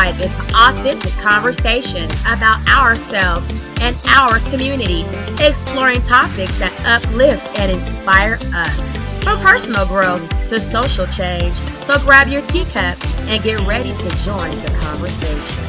dive into authentic conversations about ourselves and our community, exploring topics that uplift and inspire us. From personal growth to social change. So grab your teacup and get ready to join the conversation.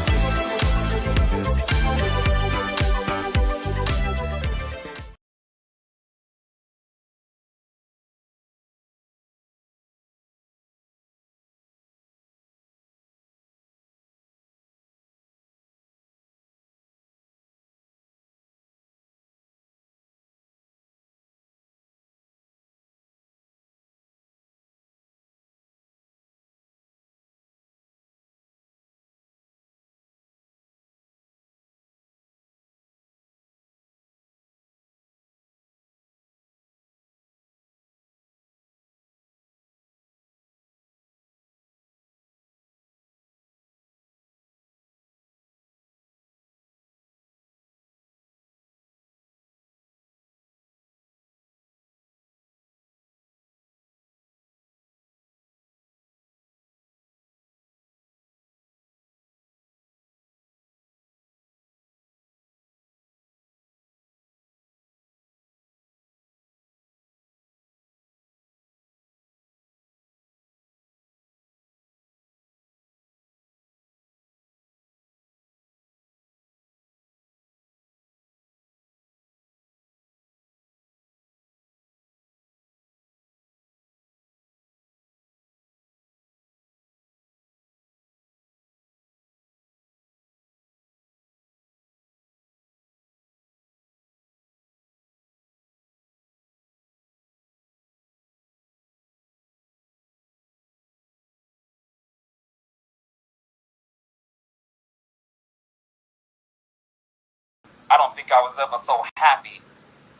I don't think I was ever so happy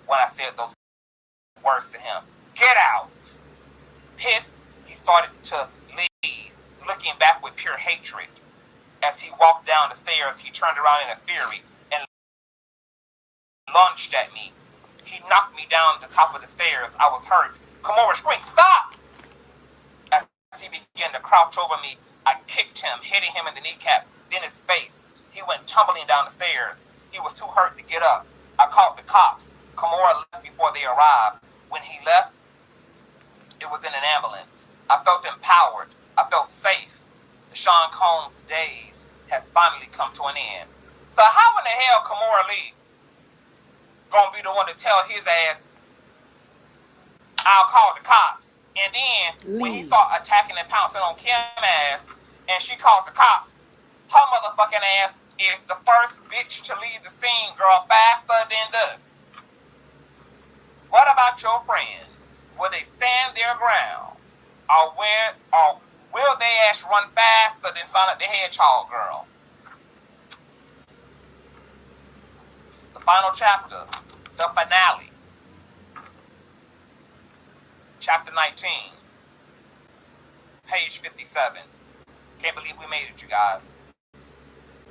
when I said those words to him. Get out! Pissed, he started to leave, looking back with pure hatred. As he walked down the stairs, he turned around in a fury and lunged at me. He knocked me down the top of the stairs. I was hurt. Kimura screamed, "Stop!" As he began to crouch over me, I kicked him, hitting him in the kneecap, then his face. He went tumbling down the stairs. He was too hurt to get up. I called the cops. Kimura left before they arrived. When he left, it was in an ambulance. I felt empowered. I felt safe. The Sean Combs days has finally come to an end. So how in the hell Kimura Lee gonna be the one to tell his ass, I'll call the cops? And then when he start attacking and pouncing on Kim ass, and she calls the cops, her motherfucking ass is the first bitch to leave the scene, girl, faster than this. What about your friends? Will they stand their ground? Or will they ass run faster than Sonic the Hedgehog, girl? The final chapter, the finale. Chapter 19, page 57. Can't believe we made it, you guys.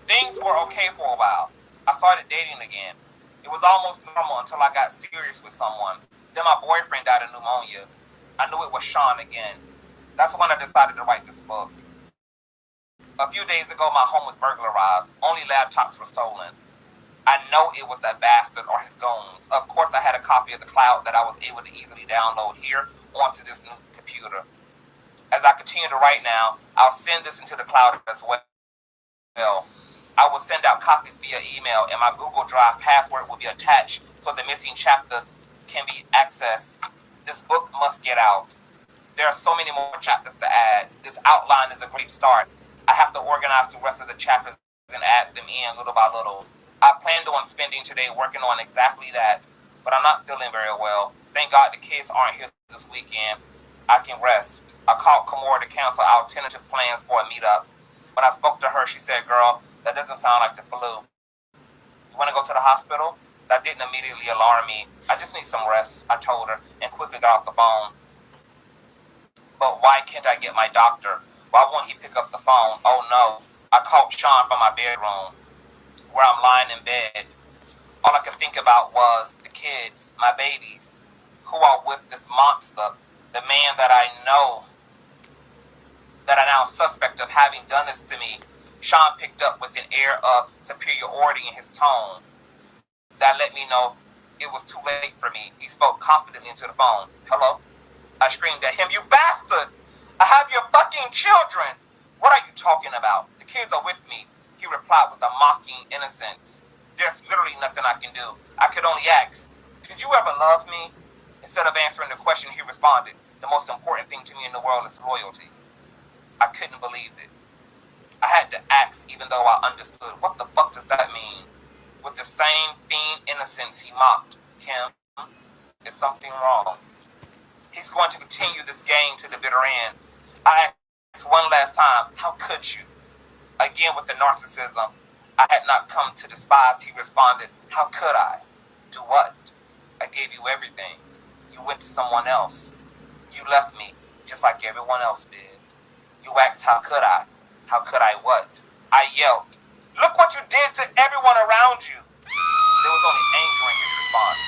Things were okay for a while. I started dating again. It was almost normal until I got serious with someone. Then my boyfriend died of pneumonia. I knew it was Sean again. That's when I decided to write this book. A few days ago, my home was burglarized. Only laptops were stolen. I know it was that bastard or his goons. Of course, I had a copy of the cloud that I was able to easily download here onto this new computer. As I continue to write now, I'll send this into the cloud as well. I will send out copies via email, and my Google Drive password will be attached so the missing chapters can be accessed. This book must get out. There are so many more chapters to add. This outline is a great start. I have to organize the rest of the chapters and add them in little by little. I planned on spending today working on exactly that, but I'm not feeling very well. Thank God the kids aren't here this weekend. I can rest. I called Kimura to cancel our tentative plans for a meetup. When I spoke to her, she said, "Girl, that doesn't sound like the flu. You want to go to the hospital?" That didn't immediately alarm me. I just need some rest, I told her, and quickly got off the phone. But why can't I get my doctor? Why won't he pick up the phone? Oh no. I called Sean from my bedroom, where I'm lying in bed. All I could think about was the kids, my babies, who are with this monster, the man that I know, that I now suspect of having done this to me. Sean picked up with an air of superiority in his tone that let me know it was too late for me. He spoke confidently into the phone. Hello? I screamed at him, you bastard! I have your fucking children! What are you talking about? The kids are with me. He replied with a mocking innocence. There's literally nothing I can do. I could only ask, did you ever love me? Instead of answering the question, he responded, the most important thing to me in the world is loyalty. I couldn't believe it. I had to ask even though I understood. What the fuck does that mean? With the same fiend innocence he mocked. Kim, is something wrong? He's going to continue this game to the bitter end. I asked one last time, how could you? Again with the narcissism I had not come to despise, he responded, how could I? Do what? I gave you everything. You went to someone else. You left me, just like everyone else did. You asked, how could I? How could I what? I yelled, look what you did to everyone around you. There was only anger in his response.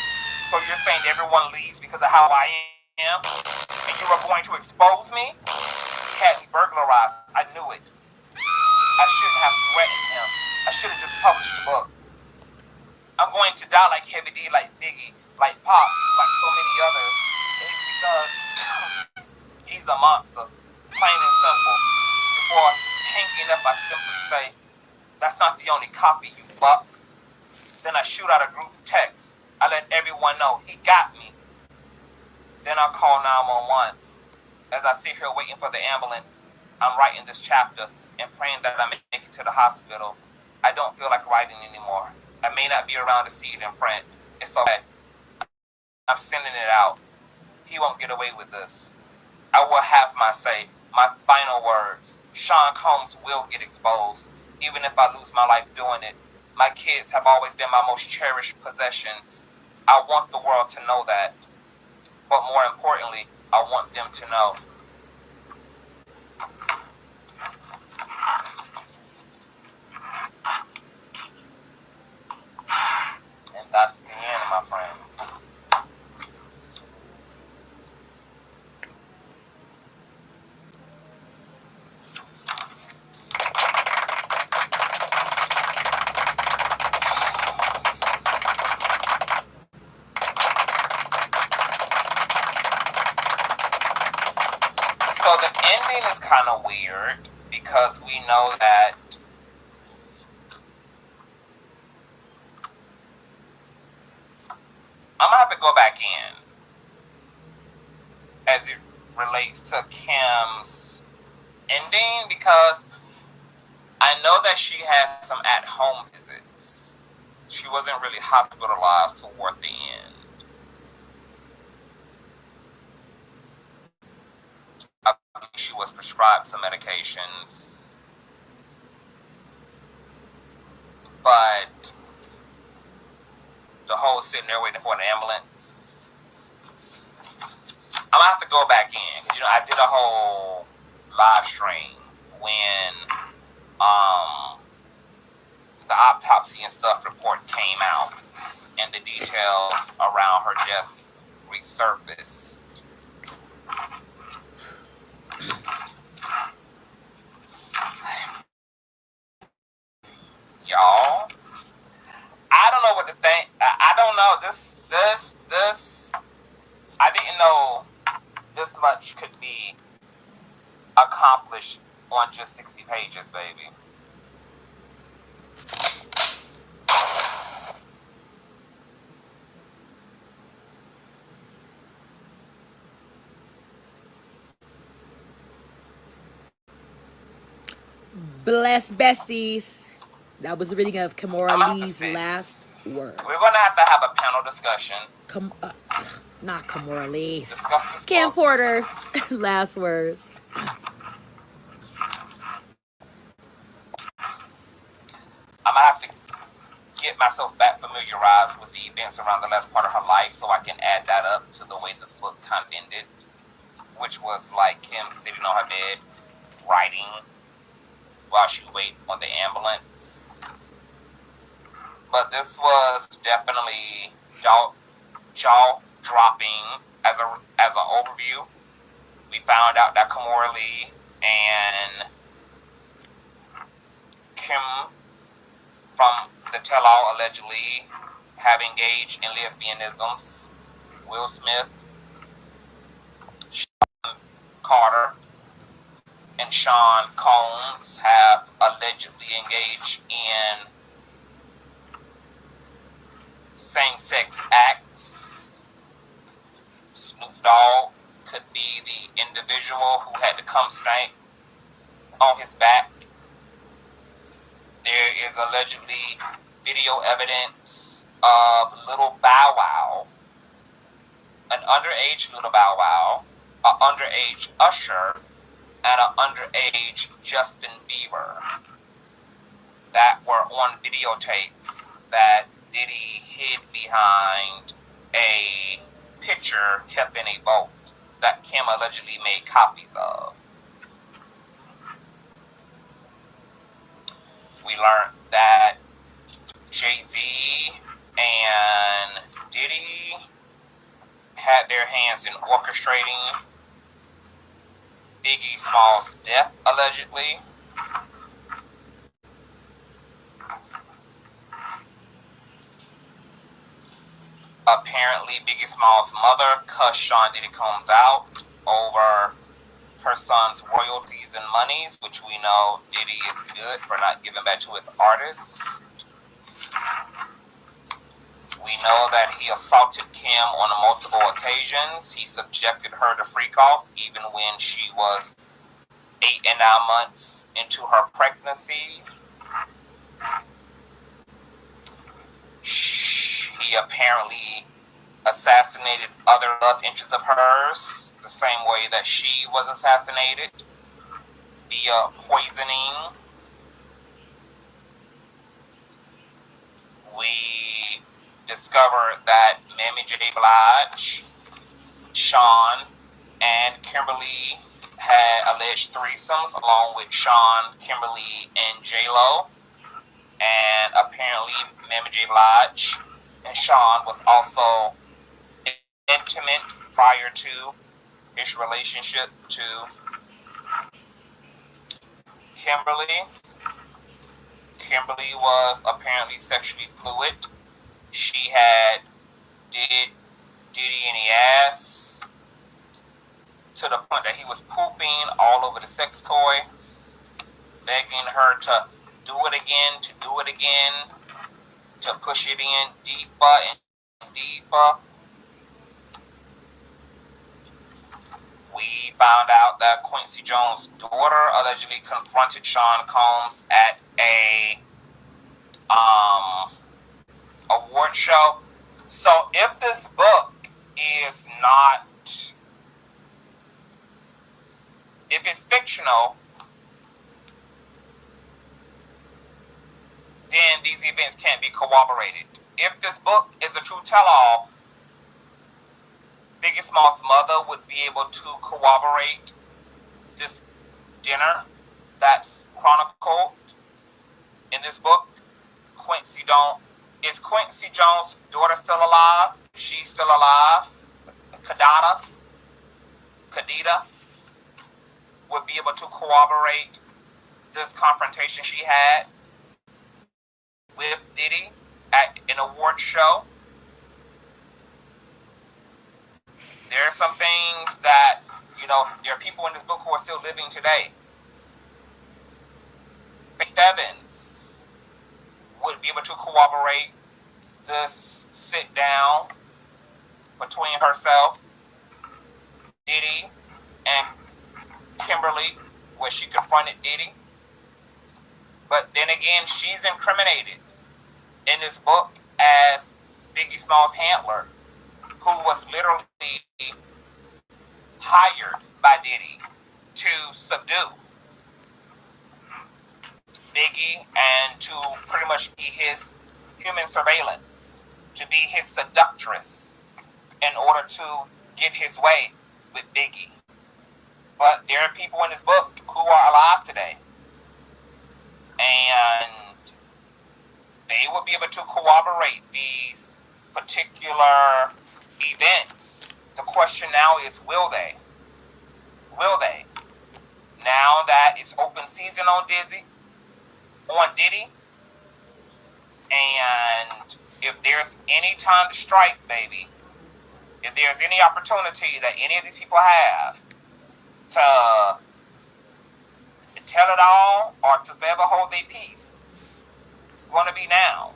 So you're saying everyone leaves because of how I am? And you are going to expose me? He had me burglarized. I knew it. I shouldn't have threatened him. I should have just published the book. I'm going to die like Heavy D, like Biggie, like Pop, like so many others. And it's because he's a monster. Plain and simple. Before hanging up, I simply say, that's not the only copy, you fuck. Then I shoot out a group text. I let everyone know he got me. Then I call 911. As I sit here waiting for the ambulance, I'm writing this chapter and praying that I make it to the hospital. I don't feel like writing anymore. I may not be around to see it in print. It's okay. I'm sending it out. He won't get away with this. I will have my say, my final words. Sean Combs will get exposed, even if I lose my life doing it. My kids have always been my most cherished possessions. I want the world to know that. But more importantly, I want them to know. And that's the end, my friends. So the ending is kind of weird because we know that I'm gonna have to go back in as it relates to Kim's ending because I know that she had some at-home visits. She wasn't really hospitalized toward the end. I think she was prescribed some medications. But the whole sitting there waiting for an ambulance, I'm gonna have to go back in. Cause, I did a whole live stream when the autopsy and stuff report came out and the details around her death resurfaced. Y'all, I don't know what to think. I don't know. This. I didn't know this much could be accomplished on just 60 pages, baby. Bless besties. That was the reading of Kimora Lee's last word. We're going to have a panel discussion. Not Kimora Lee's. Discuss this Cam book. Porter's last words. I'm going to have to get myself back familiarized with the events around the last part of her life so I can add that up to the way this book kind of ended, which was like Kim sitting on her bed, writing while she waited on the ambulance. But this was definitely jaw-dropping as an overview. We found out that Kimora Lee and Kim, from the tell-all, allegedly have engaged in lesbianisms. Will Smith, Sean Carter, and Sean Combs have allegedly engaged in same-sex acts. Snoop Dogg could be the individual who had to come stank on his back. There is allegedly video evidence of Little Bow Wow, an underage Little Bow Wow, an underage Usher, and an underage Justin Bieber that were on videotapes that Diddy hid behind a picture kept in a vault that Kim allegedly made copies of. We learned that Jay-Z and Diddy had their hands in orchestrating Biggie Smalls' death, allegedly. Apparently, Biggie Smalls' mother cussed Sean Diddy Combs out over her son's royalties and monies, which we know Diddy is good for not giving back to his artists. We know that he assaulted Kim on multiple occasions. He subjected her to freak-offs even when she was 8 and 9 months into her pregnancy. He apparently assassinated other love interests of hers the same way that she was assassinated via poisoning. We discovered that Mary J. Blige, Sean, and Kimberly had alleged threesomes along with Sean, Kimberly, and J-Lo. And apparently Mary J. Blige and Sean was also intimate prior to his relationship to Kimberly. Kimberly was apparently sexually fluid. She had did Diddy in the ass to the point that he was pooping all over the sex toy, begging her to do it again, to push it in deeper and deeper. We found out that Quincy Jones' daughter allegedly confronted Sean Combs at a award show. So if this book is not, if it's fictional, then these events can't be corroborated. If this book is a true tell-all, Biggie Smalls' mother would be able to corroborate this dinner that's chronicled in this book. Is Quincy Jones' daughter still alive? She's still alive. Kadita would be able to corroborate this confrontation she had with Diddy at an award show. There are some things that, there are people in this book who are still living today. Faith Evans would be able to corroborate this sit down between herself, Diddy, and Kimberly, where she confronted Diddy. But then again, she's incriminated in this book as Biggie Smalls' handler, who was literally hired by Diddy to subdue Biggie and to pretty much be his human surveillance, to be his seductress in order to get his way with Biggie. But there are people in this book who are alive today, and they will be able to corroborate these particular events. The question now is, will they? Will they? Now that it's open season on Disney, on Diddy. And if there's any time to strike, baby, if there's any opportunity that any of these people have to tell it all or to forever hold their peace, it's going to be now.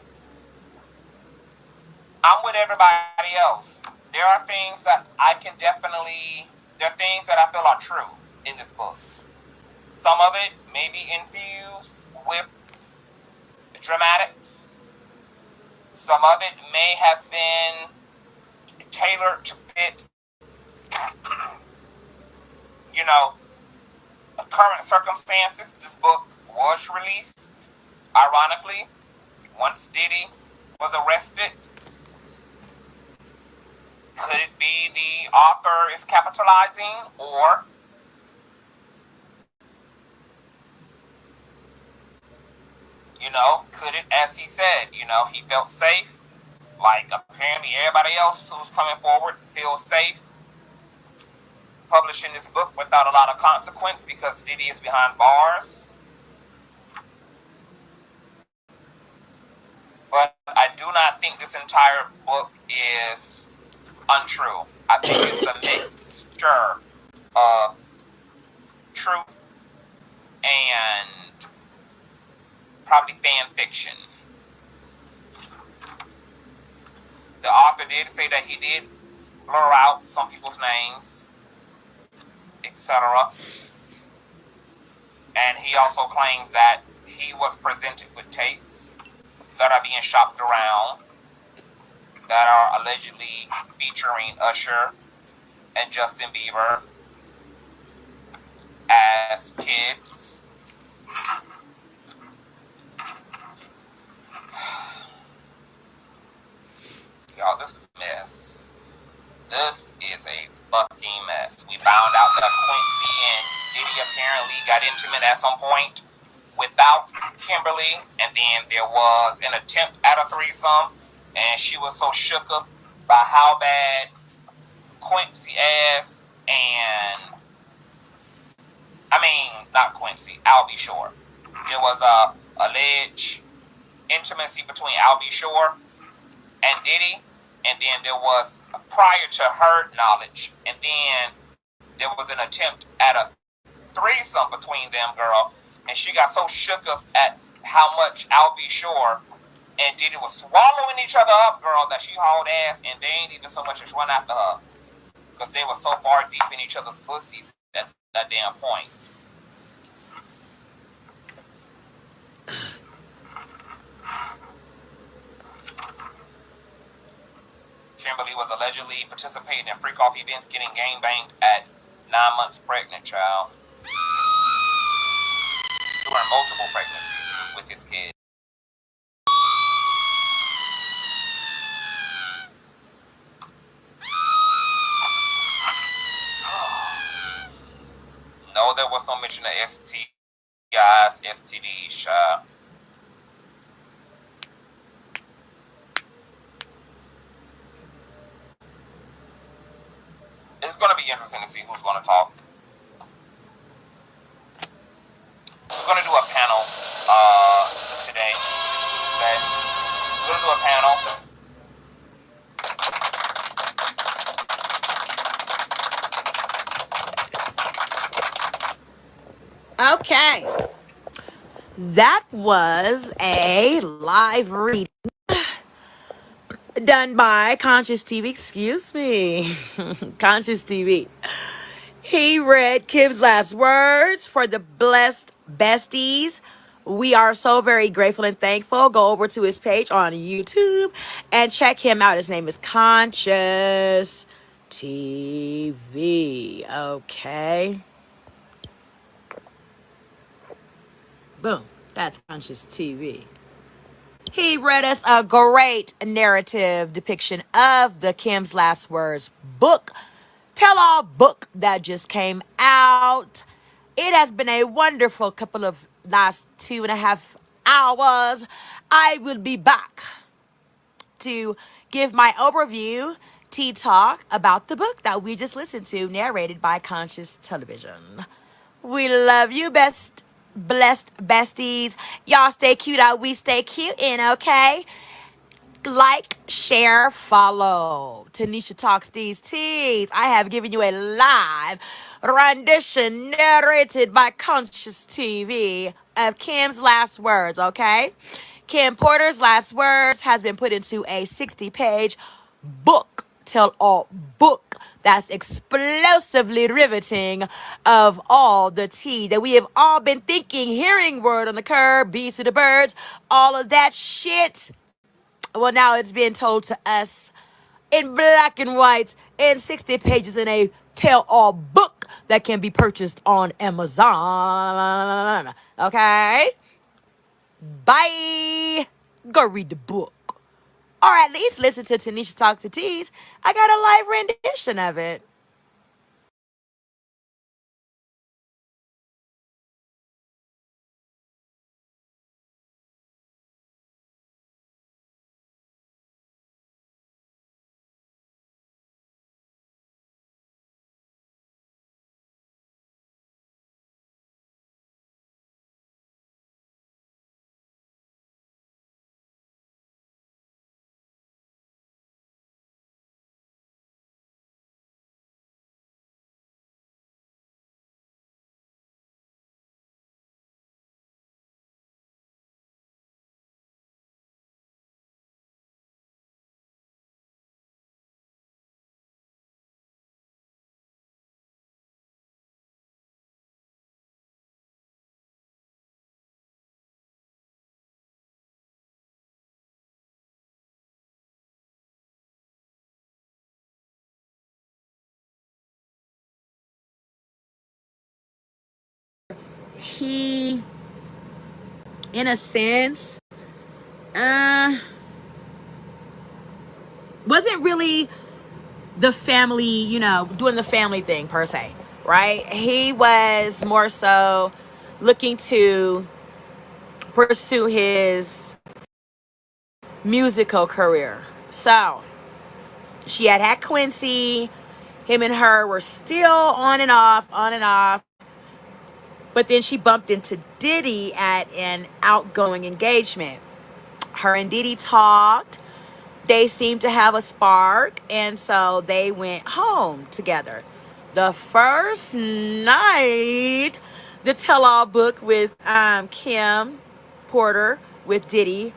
I'm with everybody else. There are things that I can definitely, there are things that I feel are true in this book. Some of it may be infused with dramatics. Some of it may have been tailored to fit, you know, current circumstances. This book was released, ironically, once Diddy was arrested. Could it be the author is capitalizing, or could it, as he said, he felt safe, like apparently everybody else who's coming forward feels safe publishing this book without a lot of consequence because Diddy is behind bars. But I do not think this entire book is untrue. I think it's a mixture of truth and probably fan fiction. The author did say that he did blur out some people's names, etc. And he also claims that he was presented with tapes that are being shopped around that are allegedly featuring Usher and Justin Bieber as kids. Y'all, this is a mess. This is a fucking mess. We found out that Quincy and Diddy apparently got intimate at some point without Kimberly, and then there was an attempt at a threesome, and she was so shook up by how bad Quincy ass and not Quincy, Albie Shore. There was a alleged intimacy between Albie Shore and Diddy, and then there was prior to her knowledge, and then there was an attempt at a threesome between them, girl, and she got so shook up at how much Albie Shore and Diddy was swallowing each other up, girl, that she hauled ass, and they ain't even so much as run after her because they were so far deep in each other's pussies at that damn point. Kimberly was allegedly participating in freak-off events, getting gangbanged at 9 months pregnant, child. During multiple pregnancies with his kid. No, there was no mention of STIs, STDs, child. It's going to be interesting to see who's going to talk. We're going to do a panel today. It's Tuesday. We're going to do a panel. Okay. That was a live reading done by Conscious TV. Excuse me. Conscious TV. He read Kim's last words for the blessed besties. We are so very grateful and thankful. Go over to his page on YouTube and check him out. His name is Conscious TV. Okay. Boom. That's Conscious TV. He read us a great narrative depiction of the Kim's Last Words book, tell-all book that just came out. It has been a wonderful couple of last 2.5 hours. I will be back to give my overview, tea talk about the book that we just listened to, narrated by Conscious Television. We love you, best blessed besties. Y'all stay cute out. We stay cute in, okay? Like, share, follow. Tanisha Talks These Teas. I have given you a live rendition narrated by Conscious TV of Kim's last words, okay? Kim Porter's last words has been put into a 60-page book, tell all book that's explosively riveting of all the tea that we have all been thinking, hearing, word on the curb, bees to the birds, all of that shit. Well, now it's being told to us in black and white in 60 pages in a tell-all book that can be purchased on Amazon. Okay? Bye. Go read the book. Or at least listen to Tanisha Talk to Tees. I got a live rendition of it. He, in a sense, wasn't really the family, doing the family thing per se, right? He was more so looking to pursue his musical career. So she had Quincy. Him and her were still on and off. But then she bumped into Diddy at an outgoing engagement. Her and Diddy talked. They seemed to have a spark, and so they went home together. The first night, the tell-all book with Kim Porter with Diddy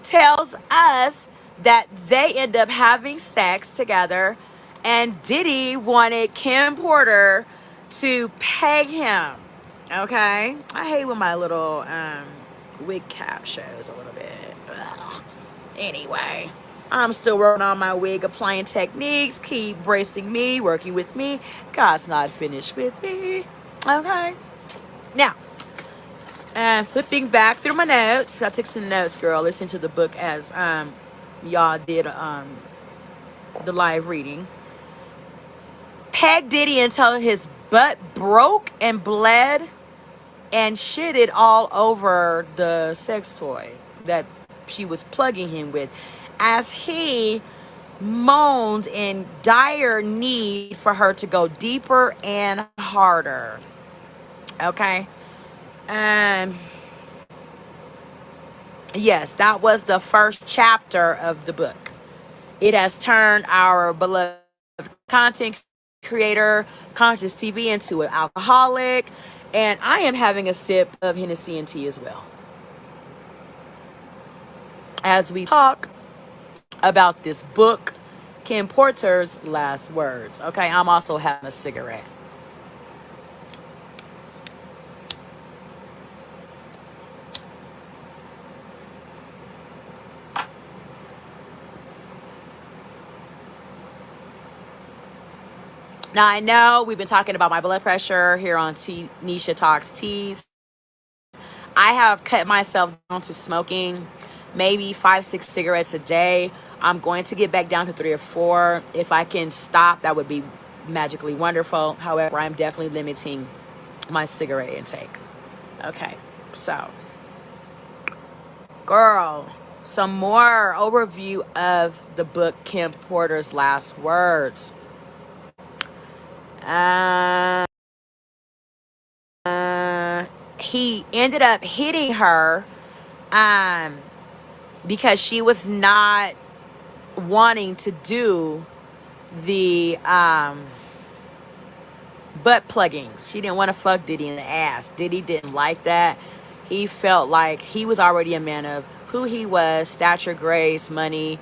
tells us that they end up having sex together, and Diddy wanted Kim Porter to peg him. Okay? I hate when my little wig cap shows a little bit. Ugh. Anyway, I'm still working on my wig applying techniques. Keep bracing me, working with me. God's not finished with me. Okay? Now, flipping back through my notes. I took some notes, girl. Listen to the book as y'all did the live reading. Peg Diddy until his butt broke and bled and shitted all over the sex toy that she was plugging him with, as he moaned in dire need for her to go deeper and harder. Okay? Yes, that was the first chapter of the book. It has turned our beloved content creator, Conscious TV, into an alcoholic, and I am having a sip of Hennessy and tea as well, as we talk about this book, Kim Porter's last words. Okay, I'm also having a cigarette. Now, I know we've been talking about my blood pressure here on Nisha Talks Teas. I have cut myself down to smoking maybe 5-6 cigarettes a day. I'm going to get back down to 3 or 4. If I can stop, that would be magically wonderful. However, I'm definitely limiting my cigarette intake. Okay, so, girl, some more overview of the book Kim Porter's Last Words. he ended up hitting her because she was not wanting to do the butt pluggings. She didn't want to fuck Diddy in the ass. Diddy didn't like that. He felt like he was already a man of who he was, stature, grace, money,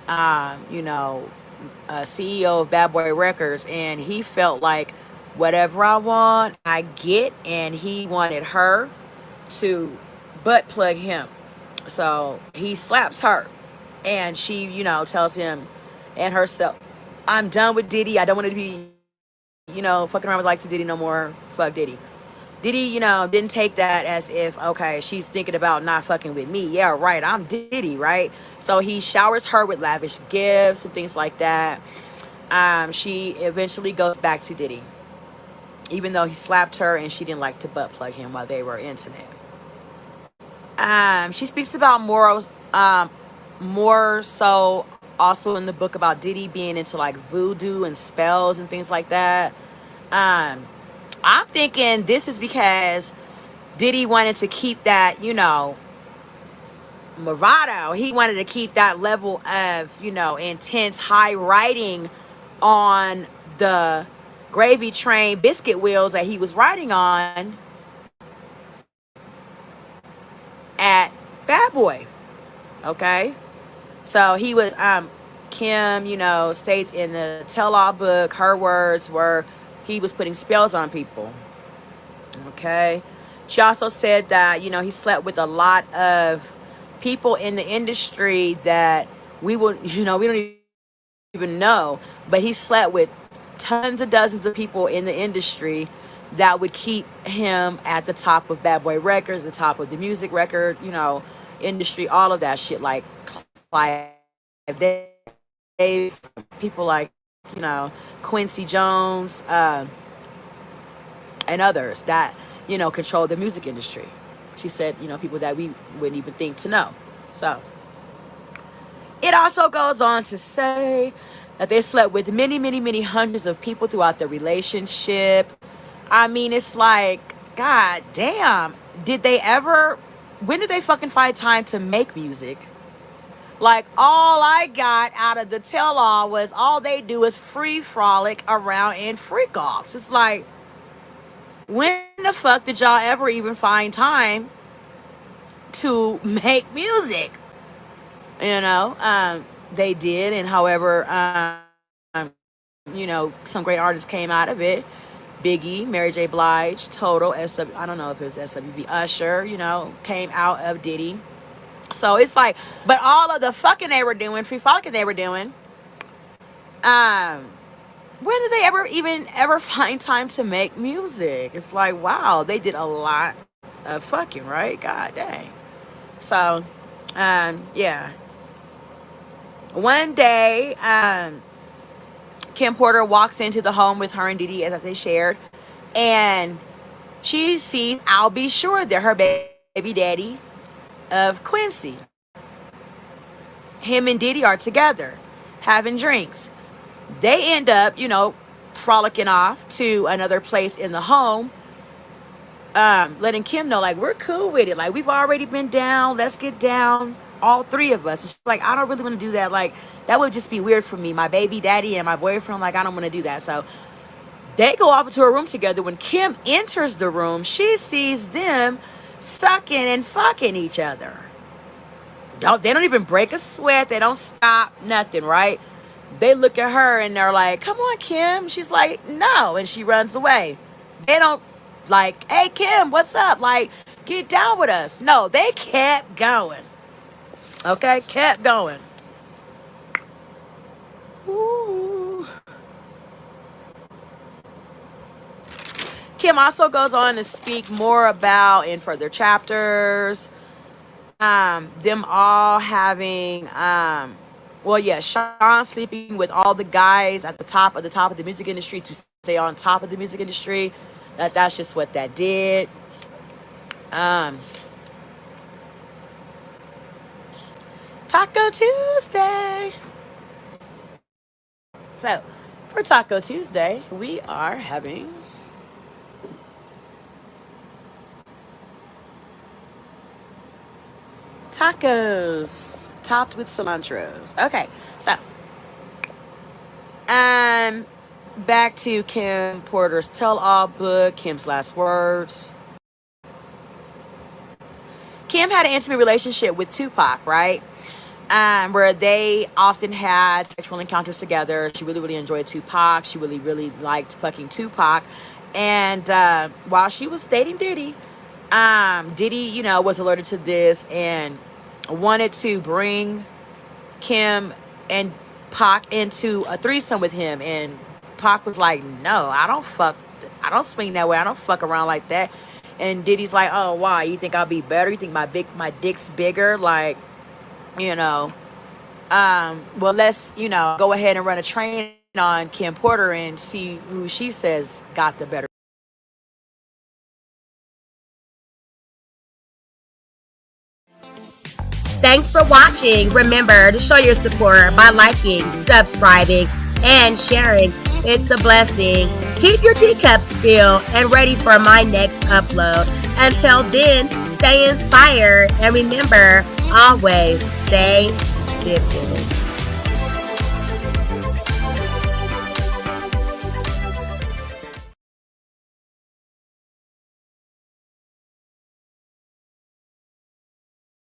you know, CEO of Bad Boy Records, and he felt like whatever I want, I get, and he wanted her to butt plug him. So he slaps her, and she, you know, tells him and herself, I'm done with Diddy. I don't want to be, you know, fucking around with likes of Diddy no more. Fuck Diddy. Diddy, you know, didn't take that as if, okay, she's thinking about not fucking with me. Yeah, right, I'm Diddy, right? So he showers her with lavish gifts and things like that. She eventually goes back to Diddy, even though he slapped her and she didn't like to butt plug him while they were intimate. She speaks about morals, more so also in the book about Diddy being into like voodoo and spells and things like that. I'm thinking this is because Diddy wanted to keep that, you know, bravado. He wanted to keep that level of, you know, intense high riding on the gravy train biscuit wheels that he was riding on at Bad Boy. Okay? So he was, Kim, you know, states in the tell-all book, her words were, he was putting spells on people. Okay? She also said that, you know, he slept with a lot of people in the industry that we will, you know, we don't even know, but he slept with tons of dozens of people in the industry that would keep him at the top of Bad Boy Records, the top of the music record, you know, industry, all of that shit, like Clive Davis, people like, you know, Quincy Jones, and others that, you know, control the music industry. She said, you know, people that we wouldn't even think to know. So it also goes on to say that they slept with many, many, many hundreds of people throughout the relationship. I mean, it's like, God damn, when did they fucking find time to make music? Like, all I got out of the tell-all was all they do is free frolic around and freak offs. It's like, when the fuck did y'all ever even find time to make music? You know, they did, and however, you know, some great artists came out of it. Biggie, Mary J. Blige, Total, I don't know if it was SWV, Usher, you know, came out of Diddy. So it's like, but all of the fucking they were doing, free frolicking they were doing, when did they ever find time to make music? It's like, wow, they did a lot of fucking, right? God dang. So, yeah. One day, Kim Porter walks into the home with her and Diddy, as they shared, and she sees I'll Be Sure there, her baby daddy of Quincy. Him and Diddy are together, having drinks. They end up, you know, frolicking off to another place in the home, letting Kim know, like, we're cool with it. Like, we've already been down. Let's get down, all three of us. And she's like, I don't really want to do that. Like, that would just be weird for me. My baby daddy and my boyfriend, like, I don't want to do that. So they go off into a room together. When Kim enters the room, she sees them sucking and fucking each other. They don't even break a sweat. They don't stop, nothing, right? They look at her and they're like, come on, Kim. She's like, no. And she runs away. They don't like, hey, Kim, what's up? Like, get down with us. No, they kept going. Okay, kept going. Ooh. Kim also goes on to speak more about, in further chapters, them all having, Sean sleeping with all the guys at the top of the music industry to stay on top of the music industry. That's just what that did. Taco Tuesday. So, for Taco Tuesday, we are having tacos topped with cilantros. Okay, so back to Kim Porter's tell-all book, Kim's Last Words. Kim had an intimate relationship with Tupac, right? Where they often had sexual encounters together. She really, really enjoyed Tupac. She really, really liked fucking Tupac. And while she was dating Diddy, Diddy, was alerted to this and wanted to bring Kim and Pac into a threesome with him. And Pac was like, no, I don't swing that way. I don't fuck around like that. And Diddy's like, oh, why? You think I'll be better? You think my dick's bigger? Like, well, let's, go ahead and run a train on Kim Porter and see who she says got the better. Thanks for watching. Remember to show your support by liking, subscribing, and sharing. It's a blessing. Keep your teacups filled and ready for my next upload. Until then, stay inspired and remember, always stay dipping.